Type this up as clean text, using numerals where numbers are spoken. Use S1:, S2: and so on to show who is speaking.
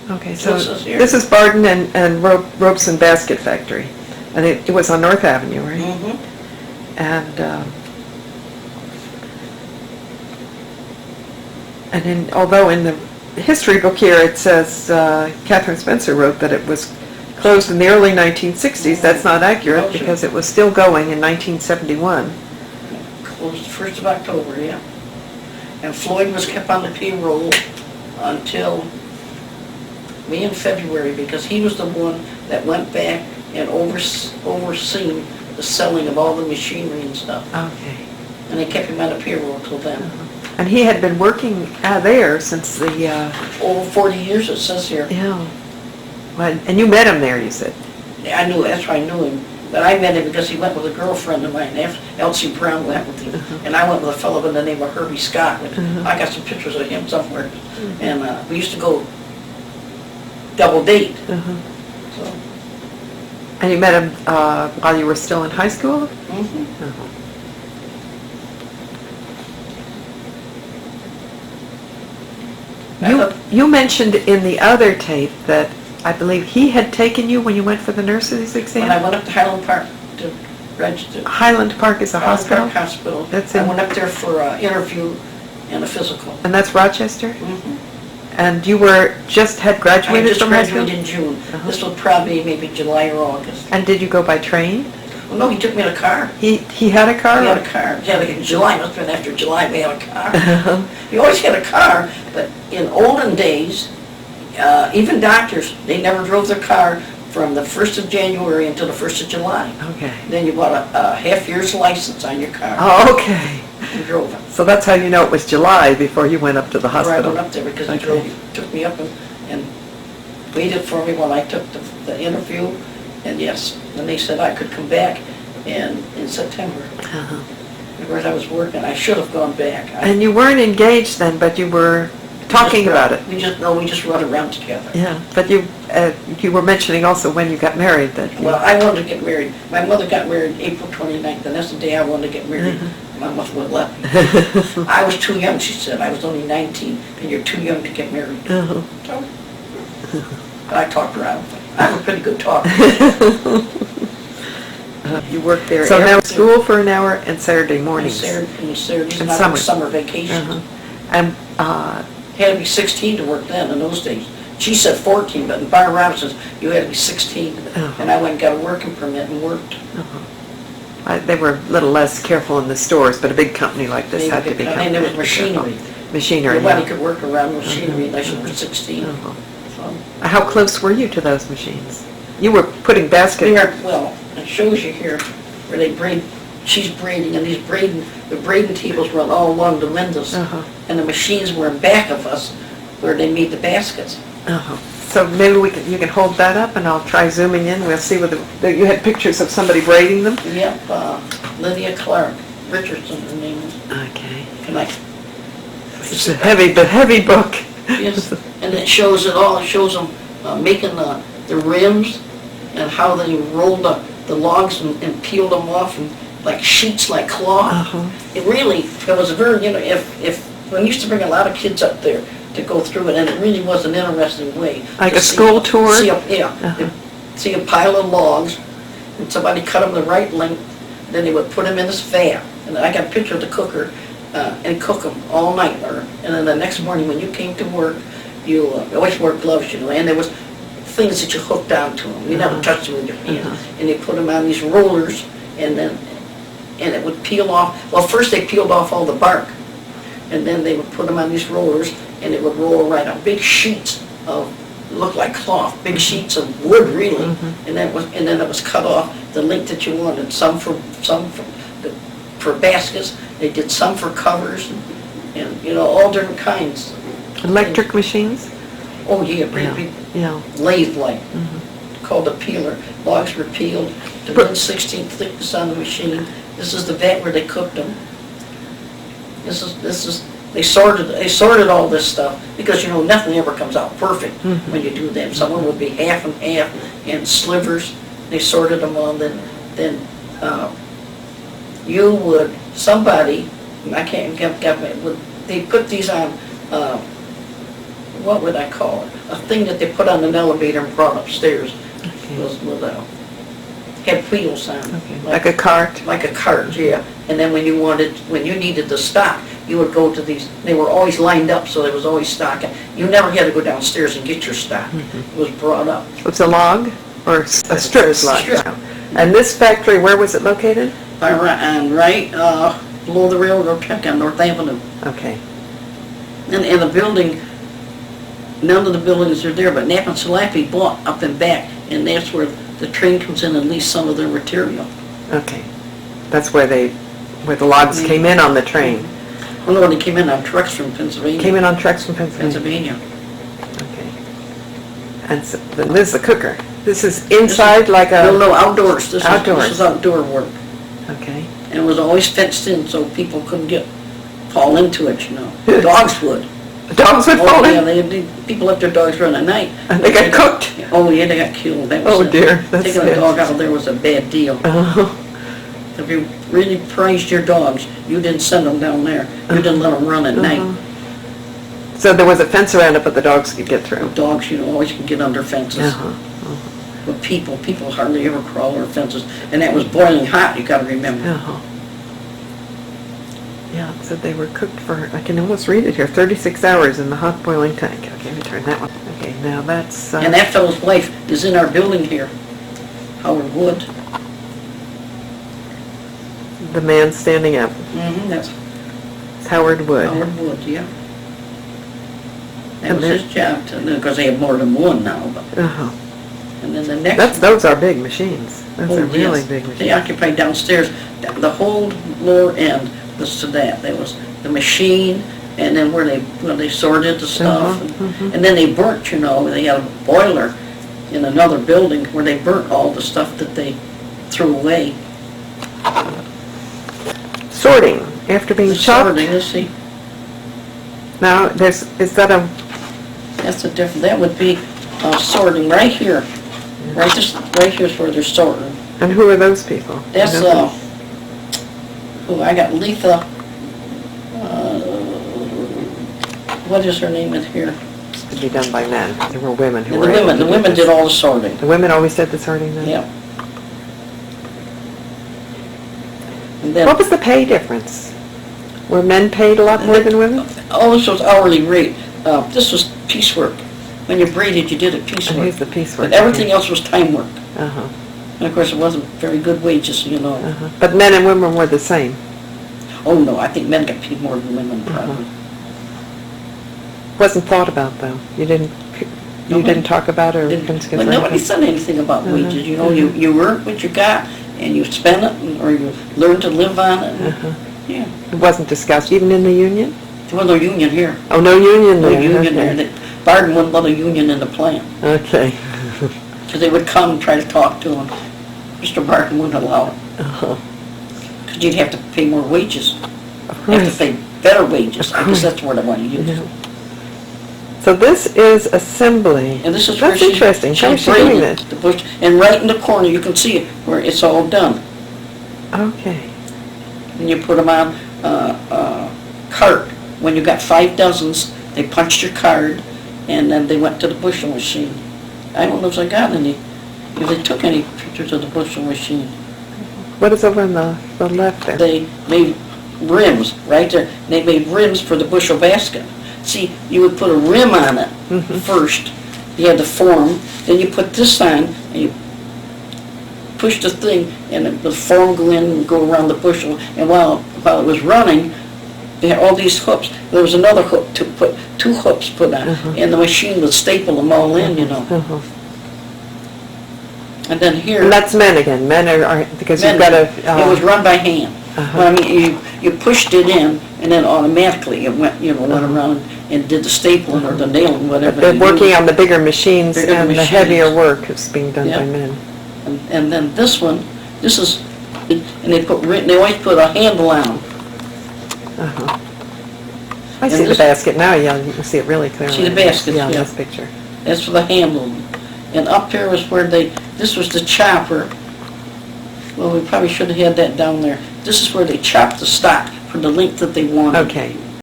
S1: Okay,
S2: That's
S1: so
S2: what it says here.
S1: this is Barden and Robeson Basket Factory. And it was on North Avenue, right?
S2: Mm-hmm.
S1: And although in the history book here it says Catherine Spencer wrote that it was closed in the early 1960s, that's not accurate because it was still going in 1971.
S2: Closed the 1st of October, yeah. And Floyd was kept on the payroll until May and February because he was the one that went back and overseen the selling of all the machinery and stuff.
S1: Okay.
S2: And they kept him on the payroll until then.
S1: And he had been working there since the...
S2: Over 40 years, it says here.
S1: Yeah. Well, and you met him there, you said?
S2: Yeah, I knew, that's why I knew him. But I met him because he went with a girlfriend of mine, Elsie Brown went with him. And I went with a fellow by the name of Herbie Scott. I got some pictures of him somewhere. And we used to go double date. So.
S1: And you met him while you were still in high school? You mentioned in the other tape that I believe he had taken you when you went for the nurse's exam?
S2: When I went up to Highland Park to register.
S1: Highland Park is a hospital?
S2: Highland Park Hospital.
S1: That's
S2: I went up there for an interview and a physical.
S1: And that's Rochester? And you had graduated from high school?
S2: I just graduated in June. This was probably maybe July or August.
S1: And did you go by train?
S2: Well, no, he took me in a car.
S1: He had a car?
S2: He had a car. Yeah, like in July, must have been after July, we had a car. He always had a car, but in olden days, even doctors, they never drove their car from the 1st of January until the 1st of July.
S1: Okay.
S2: Then you bought a half-year's license on your car.
S1: Oh, okay.
S2: And drove it.
S1: So that's how you know it was July before you went up to the hospital?
S2: I went up there because he took me up and waited for me while I took the interview. And yes, then they said I could come back in September. Of course, I was working. I should have gone back.
S1: And you weren't engaged then, but you were talking about it.
S2: We just run around together.
S1: Yeah, but you were mentioning also when you got married that.
S2: Well, I wanted to get married. My mother got married April 29th, and that's the day I wanted to get married. My mother wouldn't let me. I was too young, she said. I was only 19, and you're too young to get married. So, I talked around. I'm a pretty good talker.
S1: You worked there. So now school for an hour and Saturday mornings.
S2: And Saturdays and summer vacation.
S1: And
S2: had to be 16 to work then in those days. She said 14, but in Barbara Alconero says you had to be 16. And I went and got a working permit and worked.
S1: They were a little less careful in the stores, but a big company like this had to be careful.
S2: And there was machinery.
S1: Machinery.
S2: Nobody could work around machinery unless you were 16.
S1: How close were you to those machines? You were putting baskets.
S2: Well, it shows you here where they braid. She's braiding, and the braiding tables run all along the windows, and the machines were in back of us where they made the baskets.
S1: So maybe you can hold that up, and I'll try zooming in. We'll see whether you had pictures of somebody braiding them.
S2: Yep, Lydia Clark Richardson, her name is.
S1: Okay.
S2: It's
S1: a heavy book.
S2: Yes, and it shows it all. It shows them making the rims and how they rolled the logs and peeled them off and like sheets like cloth. It was a very, if we used to bring a lot of kids up there to go through it, and it really was an interesting way.
S1: Like a school tour?
S2: See a pile of logs, and somebody cut them the right length, then they would put them in this vat, and I got a picture of the cooker, and cook them all night, and then the next morning when you came to work, you always wore gloves, and there was things that you hooked onto them. You never touched them with your hands, and they put them on these rollers, and it would peel off. Well, first they peeled off all the bark, and then they would put them on these rollers, and it would roll right on big sheets of, looked like cloth, big sheets of wood really, and then it was cut off the length that you wanted. Some for baskets. They did some for covers, and all different kinds.
S1: Electric machines?
S2: Oh yeah, big lathe-like, called a peeler. Logs were peeled to 1/16 thickness on the machine. This is the vat where they cooked them. They sorted all this stuff because nothing ever comes out perfect when you do them. Some of them would be half and half and slivers. They sorted them all. Then somebody, I can't get they put these on what would I call it? A thing that they put on an elevator and brought upstairs.
S1: Okay.
S2: Was had wheels on.
S1: Okay. Like a cart?
S2: Like a cart, yeah. And then when you needed the stock, you would go to these, they were always lined up, so there was always stock. You never had to go downstairs and get your stock. It was brought up.
S1: It's a log or a strip log?
S2: Strip.
S1: And this factory, where was it located?
S2: Right below the railroad track on North Avenue.
S1: Okay.
S2: And the building, none of the buildings are there, but Knapp and Salafi bought up and back, and that's where the train comes in and leaves some of their material.
S1: Okay. That's where the logs came in on the train.
S2: Oh no, they came in on trucks from Pennsylvania.
S1: Came in on trucks from Pennsylvania.
S2: Pennsylvania.
S1: Okay. And so, then this is a cooker. This is inside like a...
S2: No, outdoors. This
S1: Outdoors.
S2: is outdoor work.
S1: Okay.
S2: And it was always fenced in so people couldn't fall into it, you know. Dogs would.
S1: The dogs would fall
S2: Yeah,
S1: in?
S2: people let their dogs run at night.
S1: And they got cooked?
S2: Oh yeah, they got killed. That was
S1: Oh dear, that's
S2: taking a dog out of there was a bad deal. If you really prized your dogs, you didn't send them down there. You didn't let them run at night.
S1: So there was a fence around it, but the dogs could get through?
S2: Dogs, always can get under fences. But people hardly ever crawl over fences. And that was boiling hot, you gotta remember.
S1: Yeah, it said they were cooked for, I can almost read it here, 36 hours in the hot boiling tank. Okay, let me turn that one. Okay, now that's...
S2: And that fellow's wife is in our building here, Howard Wood.
S1: The man standing up.
S2: That's
S1: Howard Wood.
S2: Howard Wood, yeah. That
S1: And
S2: was his job, because they have more than one now. But. And then the next...
S1: Those are big machines. Those are really
S2: yes.
S1: big machines.
S2: They occupied downstairs. The whole lower end was to that. There was the machine, and then where they sorted the stuff. And then they burnt, they had a boiler in another building where they burnt all the stuff that they threw away.
S1: Sorting, after being chopped.
S2: Sorting, let's see.
S1: Now, is that a...
S2: That's a different, that would be sorting right here. Right here's where they're sorting.
S1: And who are those people?
S2: That's, I got Letha, what is her name in here?
S1: To be done by men. There were women who
S2: The
S1: were able to do
S2: women
S1: this.
S2: did all the sorting.
S1: The women always did the sorting then?
S2: Yeah. And then,
S1: What was the pay difference? Were men paid a lot more than women?
S2: oh, this was hourly rate. This was piecework. When you braided, you did it
S1: And
S2: piecework.
S1: here's the piecework.
S2: But everything else was time work.
S1: Uh-huh.
S2: And of course, it wasn't very good wages,
S1: But men and women were the same?
S2: Oh, no, I think men got paid more than women, probably.
S1: Wasn't thought about, though? You didn't talk about it or consider
S2: But nobody said anything about wages, you earned what you got, and you spent it, or you learned to live on it. Yeah.
S1: It wasn't discussed, even in the union?
S2: There was no union here.
S1: Oh, no union
S2: No
S1: there?
S2: union
S1: Okay.
S2: there. Barden wouldn't let a union in the plant.
S1: Okay.
S2: Because they would come and try to talk to him. Mr. Barden wouldn't allow it. Because you'd have to pay more wages. Have to pay better wages. I guess that's the word I want to use.
S1: Yeah. So this is assembly.
S2: And this is
S1: That's
S2: where
S1: interesting. How is she
S2: braided
S1: doing this?
S2: the bush. And right in the corner, you can see it where it's all done.
S1: Okay.
S2: And you put them on cart. When you got 5 dozens, they punched your card, and then they went to the bushel machine. I don't know if if they took any pictures of the bushel machine.
S1: What is over on the left there?
S2: They made rims, right there. They made rims for the bushel basket. See, you would put a rim on it first. You had the form, then you put this on, and you push the thing, and the form go in and go around the bushel. And while it was running, they had all these hooks. There was another hook to put, 2 hooks put on, and the machine would staple them all in, And then here...
S1: And that's men again. Men are because
S2: Men,
S1: you've got to...
S2: it was run by hand. Well, I mean, you pushed it in, and then automatically it went, went around and did the stapling or the nailing, whatever.
S1: They're
S2: they
S1: working
S2: do.
S1: on the bigger machines,
S2: Bigger
S1: and the
S2: machines.
S1: heavier work is being done
S2: Yeah.
S1: by men.
S2: And then this one, this is, and they always put a handle on them.
S1: I see the basket now. Yeah, you can see it really clearly.
S2: See the basket,
S1: Yeah, in
S2: yeah.
S1: this picture.
S2: That's for the handle. And up here was where this was the chopper. Well, we probably should have had that down there. This is where they chopped the stock for the length that they wanted.
S1: Okay.